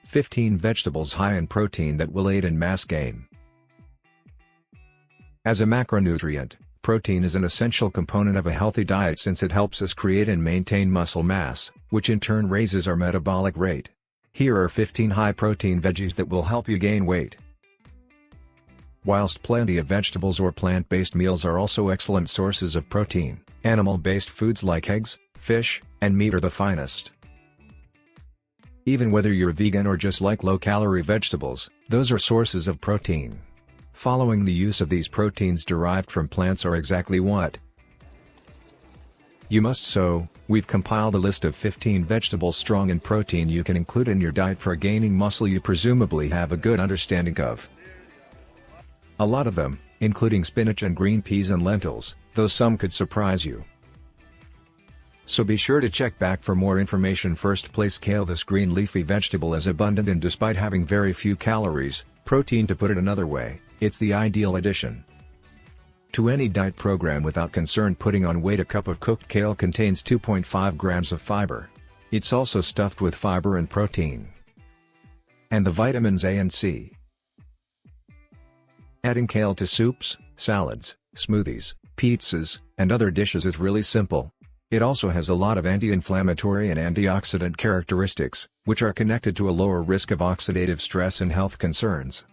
15 vegetables high in protein that will aid in mass gain. As a macronutrient, protein is an essential component of a healthy diet since it helps us create and maintain muscle mass, which in turn raises our metabolic rate. Here are 15 high-protein veggies that will help you gain weight. Whilst plenty of vegetables or plant-based meals are also excellent sources of protein, animal-based foods like eggs, fish, and meat are the finest. Even whether you're vegan or just like low-calorie vegetables, those are sources of protein. Following the use of these proteins derived from plants are exactly what you must. So, we've compiled a list of 15 vegetables strong in protein you can include in your diet for gaining muscle you presumably have a good understanding of. A lot of them, including spinach and green peas and lentils, though some could surprise you. So be sure to check back for more information. First place, kale. This green leafy vegetable is abundant and despite having very few calories, protein to put it another way, it's the ideal addition to any diet program without concern putting on weight. A cup of cooked kale contains 2.5 grams of fiber. It's also stuffed with fiber and protein, and the vitamins A and C. Adding kale to soups, salads, smoothies, pizzas, and other dishes is really simple. It also has a lot of anti-inflammatory and antioxidant characteristics, which are connected to a lower risk of oxidative stress and health concerns.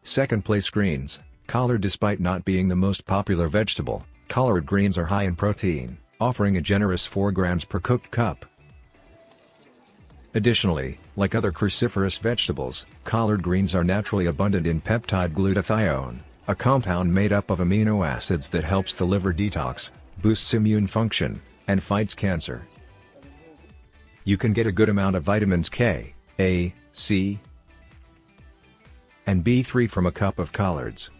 Second place, greens. Collard. Despite not being the most popular vegetable, collard greens are high in protein, offering a generous 4 grams per cooked cup. Additionally, like other cruciferous vegetables, collard greens are naturally abundant in peptide glutathione, a compound made up of amino acids that helps the liver detox, boosts immune function, and fights cancer. You can get a good amount of vitamins K, A, C, and B3 from a cup of collards.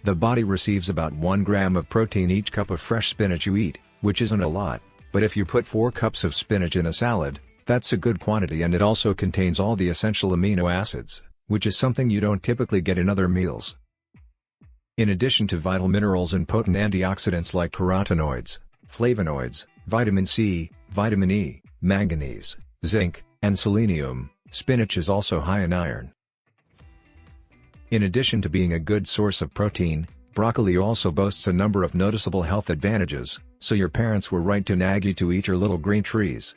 The body receives about 1 gram of protein each cup of fresh spinach you eat, which isn't a lot, but if you put 4 cups of spinach in a salad, that's a good quantity, and it also contains all the essential amino acids, which is something you don't typically get in other meals. In addition to vital minerals and potent antioxidants like carotenoids, flavonoids, vitamin C, vitamin E, manganese, zinc, and selenium, spinach is also high in iron. In addition to being a good source of protein, broccoli also boasts a number of noticeable health advantages, so your parents were right to nag you to eat your little green trees.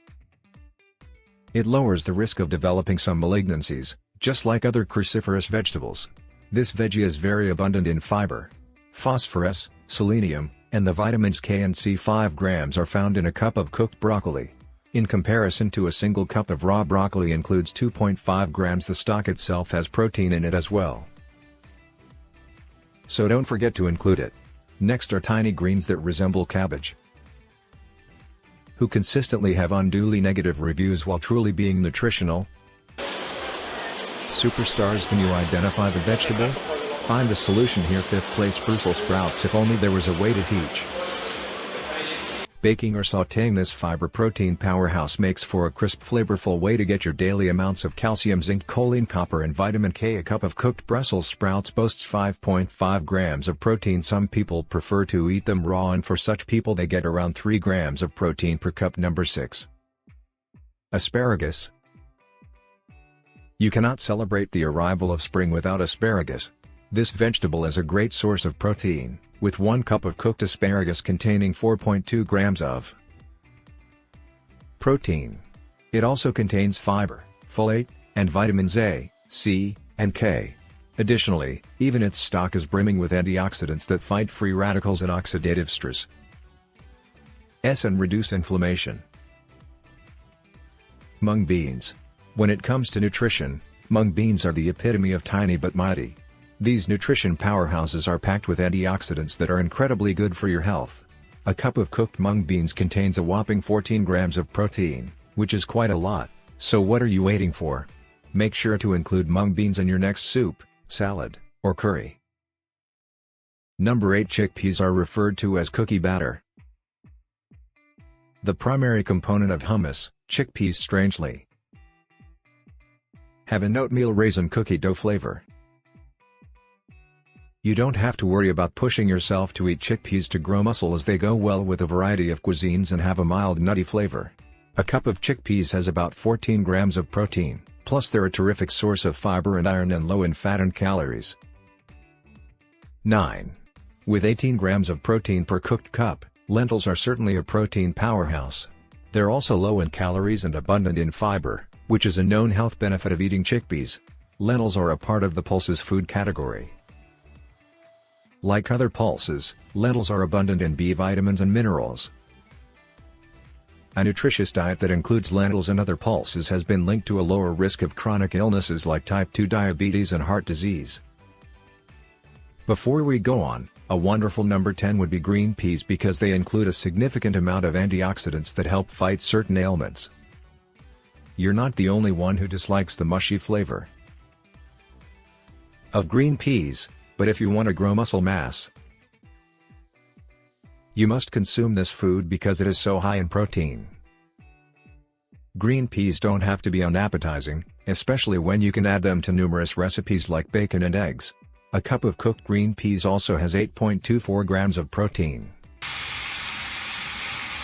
It lowers the risk of developing some malignancies, just like other cruciferous vegetables. This veggie is very abundant in fiber, phosphorus, selenium, and the vitamins K and C. 5 grams are found in a cup of cooked broccoli. In comparison to a single cup of raw broccoli includes 2.5 grams. The stalk itself has protein in it as well, so don't forget to include it. Next are tiny greens that resemble cabbage, who consistently have unduly negative reviews while truly being nutritional. Superstars. Can you identify the vegetable? Find the solution here. Fifth place, Brussels sprouts. If only there was a way to teach baking or sautéing this fiber protein powerhouse makes for a crisp, flavorful way to get your daily amounts of calcium, zinc, choline, copper, and vitamin K. A cup of cooked Brussels sprouts boasts 5.5 grams of protein. Some people prefer to eat them raw, and for such people they get around 3 grams of protein per cup. Number 6. Asparagus. You cannot celebrate the arrival of spring without asparagus. This vegetable is a great source of protein, with 1 cup of cooked asparagus containing 4.2 grams of protein. It also contains fiber, folate, and vitamins A, C, and K. Additionally, even its stalk is brimming with antioxidants that fight free radicals and oxidative stress and reduce inflammation. Mung beans. When it comes to nutrition, mung beans are the epitome of tiny but mighty. These nutrition powerhouses are packed with antioxidants that are incredibly good for your health. A cup of cooked mung beans contains a whopping 14 grams of protein, which is quite a lot, so what are you waiting for? Make sure to include mung beans in your next soup, salad, or curry. Number 8. Chickpeas are referred to as cookie batter. The primary component of hummus, chickpeas strangely have an oatmeal raisin cookie dough flavor. You don't have to worry about pushing yourself to eat chickpeas to grow muscle, as they go well with a variety of cuisines and have a mild nutty flavor. A cup of chickpeas has about 14 grams of protein, plus they're a terrific source of fiber and iron and low in fat and calories. 9. With 18 grams of protein per cooked cup, lentils are certainly a protein powerhouse. They're also low in calories and abundant in fiber, which is a known health benefit of eating chickpeas. Lentils are a part of the pulses food category. Like other pulses, lentils are abundant in B vitamins and minerals. A nutritious diet that includes lentils and other pulses has been linked to a lower risk of chronic illnesses like type 2 diabetes and heart disease. Before we go on, a wonderful number 10 would be green peas because they include a significant amount of antioxidants that help fight certain ailments. You're not the only one who dislikes the mushy flavor of green peas, but if you want to grow muscle mass, you must consume this food because it is so high in protein. Green peas don't have to be unappetizing, especially when you can add them to numerous recipes like bacon and eggs. A cup of cooked green peas also has 8.24 grams of protein.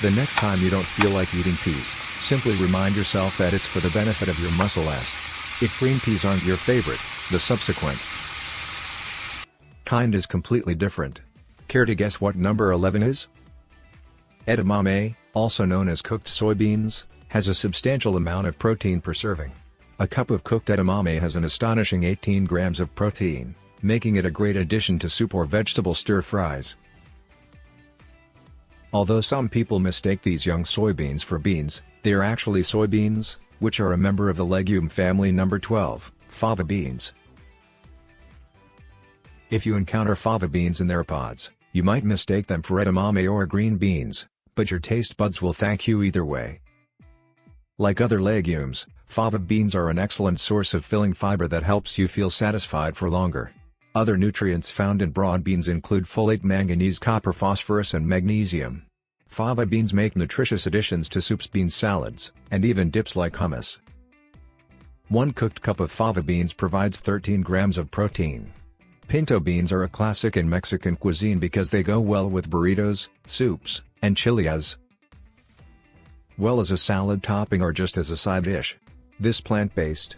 The next time you don't feel like eating peas, simply remind yourself that it's for the benefit of your muscle mass. If green peas aren't your favorite, the subsequent kind is completely different. Care to guess what number 11 is? Edamame, also known as cooked soybeans, has a substantial amount of protein per serving. A cup of cooked edamame has an astonishing 18 grams of protein, making it a great addition to soup or vegetable stir-fries. Although some people mistake these young soybeans for beans, they are actually soybeans, which are a member of the legume family number 12, fava beans. If you encounter fava beans in their pods, you might mistake them for edamame or green beans, but your taste buds will thank you either way. Like other legumes, fava beans are an excellent source of filling fiber that helps you feel satisfied for longer. Other nutrients found in broad beans include folate, manganese, copper, phosphorus and magnesium. Fava beans make nutritious additions to soups, bean salads, and even dips like hummus. One cooked cup of fava beans provides 13 grams of protein. Pinto beans are a classic in Mexican cuisine because they go well with burritos, soups, and chili as well as a salad topping or just as a side dish. This plant-based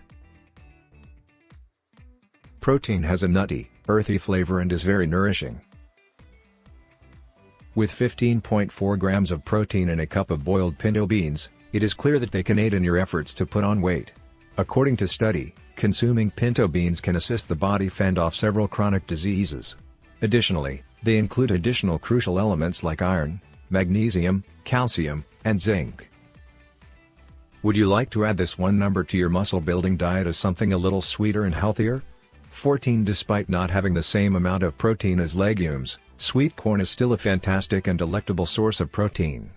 protein has a nutty, earthy flavor and is very nourishing. With 15.4 grams of protein in a cup of boiled pinto beans, it is clear that they can aid in your efforts to put on weight. According to study, consuming pinto beans can assist the body fend off several chronic diseases. Additionally, they include additional crucial elements like iron, magnesium, calcium, and zinc. Would you like to add this one number to your muscle building diet as something a little sweeter and healthier? 14. Despite not having the same amount of protein as legumes, sweet corn is still a fantastic and delectable source of protein.